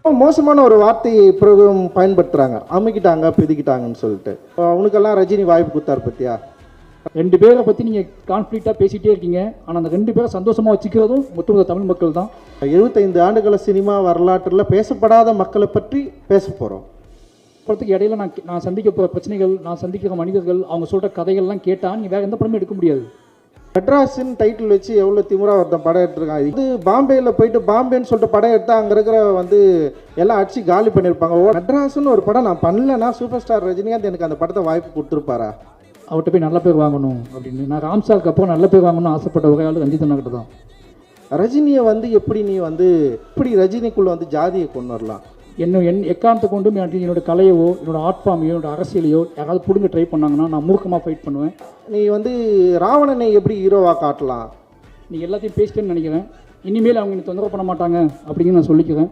மோசமான ஒரு வார்த்தையை பிரயோகம் பயன்படுத்துகிறாங்க, அமுக்கிட்டாங்க பிதிக்கிட்டாங்கன்னு சொல்லிட்டு. அவனுக்கெல்லாம் ரஜினி வாய்ப்பு கொடுத்தாரு பற்றியா? 2 பேரை பற்றி நீங்கள் கான்ஃப்ளிக்டாக பேசிகிட்டே இருக்கீங்க. ஆனால் அந்த 2 பேரை சந்தோஷமாக வச்சுக்கிறதும் ஒட்டுமொத்த தமிழ் மக்கள் தான். 75 ஆண்டுகள சினிமா வரலாற்றில் பேசப்படாத மக்களை பற்றி பேச போகிறோம். படத்துக்கு இடையில நான் சந்திக்க போகிற பிரச்சனைகள், நான் சந்திக்கிற மனிதர்கள், அவங்க சொல்கிற கதைகள்லாம் கேட்டால் நீ வேறு எந்த படமும் எடுக்க முடியாது. மெட்ராஸின் டைட்டில் வச்சு எவ்வளோ திமுறா ஒருத்தன் படம் எடுத்துருக்காங்க. இது பாம்பேயில் போயிட்டு பாம்பேன்னு சொல்லிட்டு படம் எடுத்தால் அங்கே இருக்கிற எல்லாம் அடிச்சு காலி பண்ணியிருப்பாங்க. மெட்ராஸ்ன்னு ஒரு படம் நான் பண்ணலன்னா சூப்பர் ஸ்டார் ரஜினிகாந்த் எனக்கு அந்த படத்தை வாய்ப்பு கொடுத்துருப்பாரா? அவர்கிட்ட போய் நல்ல பேர் வாங்கணும் அப்படின்னு நான் ராம்சாருக்கு அப்புறம் நல்ல பேர் வாங்கணும்னு ஆசைப்பட்ட ஒரே ஆள் ரஞ்சித் அண்ணா கிட்ட தான். ரஜினியை எப்படி நீ இப்படி ரஜினிக்குள்ளே ஜாதியை கொண்டு வரலாம்? எக்காரணத்தை கொண்டும் என்னோட கலையவோ என்னோட ஆர்ட் ஃபார்மையோ என்னோட அரசியலையோ யாராவது பிடுங்க ட்ரை பண்ணாங்கன்னா நான் மூர்க்கமாக ஃபைட் பண்ணுவேன். நீ ராவணனை எப்படி ஹீரோவாக காட்டலாம்? நீ எல்லாத்தையும் பேசிட்டேன்னு நினைக்கிறேன். இனிமேல் அவங்க தொந்தரவு பண்ண மாட்டாங்க அப்படின்னு நான் சொல்லிக்கிறேன்.